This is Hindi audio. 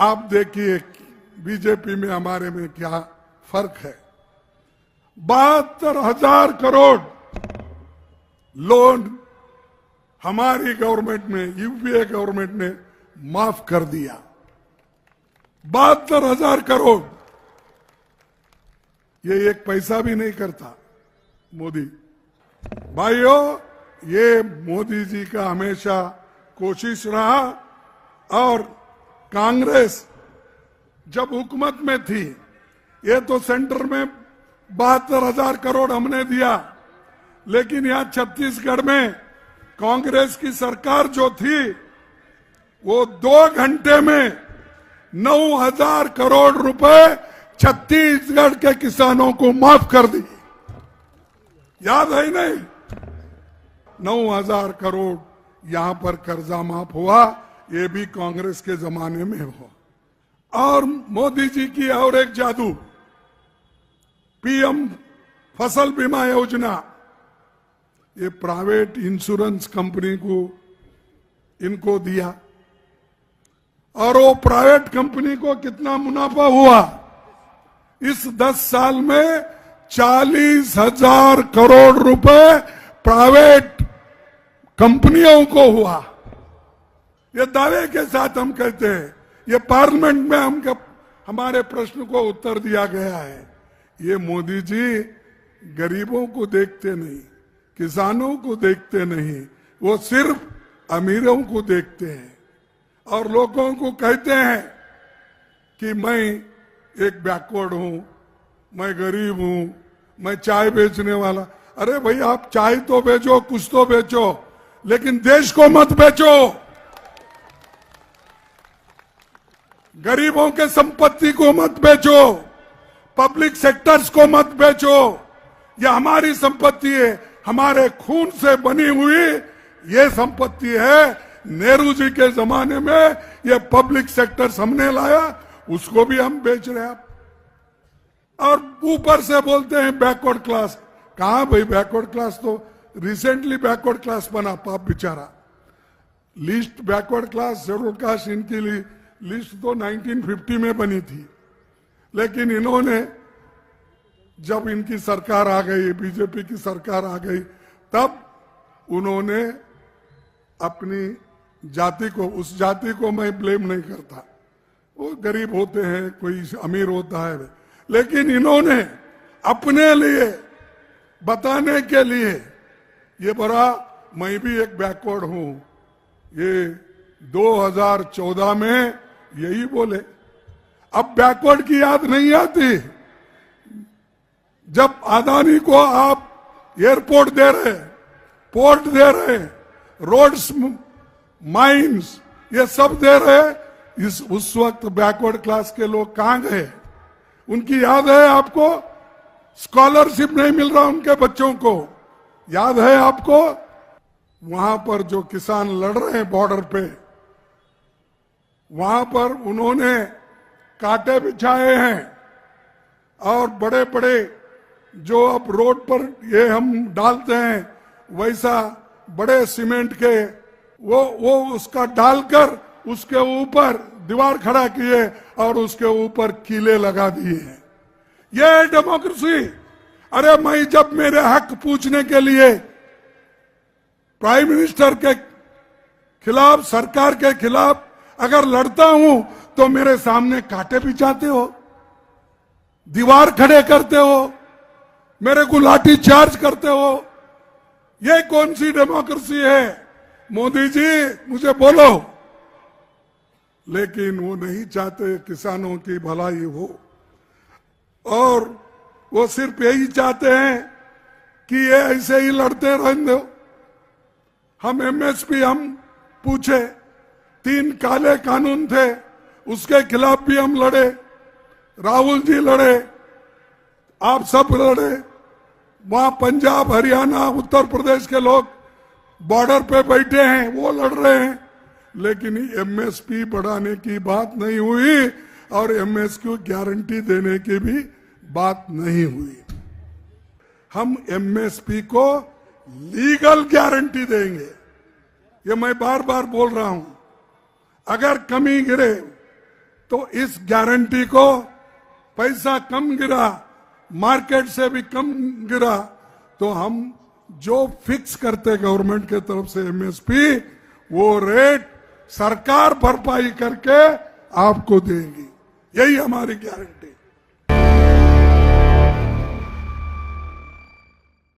आप देखिए बीजेपी में हमारे में क्या फर्क है। 72,000 करोड़ लोन हमारी गवर्नमेंट में, यूपीए गवर्नमेंट ने माफ कर दिया। 72,000 करोड़, ये एक पैसा भी नहीं करता मोदी। भाइयों, ये मोदी जी का हमेशा कोशिश रहा। और कांग्रेस जब हुकूमत में थी, ये तो सेंटर में 72,000 करोड़ हमने दिया, लेकिन यहां छत्तीसगढ़ में कांग्रेस की सरकार जो थी वो 2 घंटे में 9,000 करोड़ रुपए छत्तीसगढ़ के किसानों को माफ कर दी। याद है नहीं? 9,000 करोड़ यहां पर कर्जा माफ हुआ, ये भी कांग्रेस के जमाने में हुआ। और मोदी जी की और एक जादू, पीएम फसल बीमा योजना, ये प्राइवेट इंश्योरेंस कंपनी को इनको दिया, और वो प्राइवेट कंपनी को कितना मुनाफा हुआ इस 10 साल में? 40,000 करोड़ रुपए प्राइवेट कंपनियों को हुआ। ये दावे के साथ हम कहते हैं, ये पार्लियामेंट में हमारे प्रश्न को उत्तर दिया गया है। ये मोदी जी गरीबों को देखते नहीं, किसानों को देखते नहीं, वो सिर्फ अमीरों को देखते हैं और लोगों को कहते हैं कि मैं एक बैकवर्ड हूं, मैं गरीब हूं, मैं चाय बेचने वाला। अरे भाई, आप चाय तो बेचो, कुछ तो बेचो, लेकिन देश को मत बेचो। गरीबों के संपत्ति को मत बेचो, पब्लिक सेक्टर्स को मत बेचो। ये हमारी संपत्ति है, हमारे खून से बनी हुई ये संपत्ति है। नेहरू जी के जमाने में ये पब्लिक सेक्टर्स हमने लाया, उसको भी हम बेच रहे हैं। और ऊपर से बोलते हैं बैकवर्ड क्लास। कहां भाई बैकवर्ड क्लास? तो रिसेंटली बैकवर्ड क्लास बना, पाप बेचारा। List backward class, schedule caste, इनकी लिस्ट तो 1950 में बनी थी, लेकिन इन्होंने जब इनकी सरकार आ गई, बीजेपी की सरकार आ गई, तब उन्होंने अपनी जाति को, उस जाति को मैं ब्लेम नहीं करता, वो गरीब होते हैं, कोई अमीर होता है, लेकिन इन्होंने अपने लिए बताने के लिए ये बड़ा, मैं भी एक बैकवर्ड हूं, ये 2014 में यही बोले। अब बैकवर्ड की याद नहीं आती? जब अदानी को आप एयरपोर्ट दे रहे, पोर्ट दे रहे, रोड्स, माइंस, ये सब दे रहे, उस वक्त बैकवर्ड क्लास के लोग कहां गए? उनकी याद है आपको? स्कॉलरशिप नहीं मिल रहा उनके बच्चों को, याद है आपको? वहां पर जो किसान लड़ रहे हैं बॉर्डर पे, वहां पर उन्होंने कांटे बिछाए हैं, और बड़े बड़े जो अब रोड पर ये हम डालते हैं, वैसा बड़े सीमेंट के वो उसका डालकर उसके ऊपर दीवार खड़ा किए और उसके ऊपर कीले लगा दिए हैं। ये डेमोक्रेसी। अरे मैं जब मेरे हक पूछने के लिए प्राइम मिनिस्टर के खिलाफ, सरकार के खिलाफ अगर लड़ता हूं, तो मेरे सामने कांटे बिछाते हो, दीवार खड़े करते हो, मेरे को लाठी चार्ज करते हो। ये कौन सी डेमोक्रेसी है? मोदी जी मुझे बोलो। लेकिन वो नहीं चाहते किसानों की भलाई हो, और वो सिर्फ यही चाहते हैं कि ये ऐसे ही लड़ते रहने दो। हम एमएसपी हम पूछे, 3 काले कानून थे, उसके खिलाफ भी हम लड़े, राहुल जी लड़े, आप सब लड़े। वहां पंजाब, हरियाणा, उत्तर प्रदेश के लोग बॉर्डर पे बैठे हैं, वो लड़ रहे हैं, लेकिन एमएसपी बढ़ाने की बात नहीं हुई और एमएसपी को गारंटी देने की भी बात नहीं हुई। हम एमएसपी को लीगल गारंटी देंगे, ये मैं बार बार बोल रहा हूं। अगर कमी गिरे तो इस गारंटी को पैसा कम गिरा, मार्केट से भी कम गिरा, तो हम जो फिक्स करते गवर्नमेंट के तरफ से एमएसपी, वो रेट सरकार भरपाई करके आपको देगी। यही हमारी गारंटी।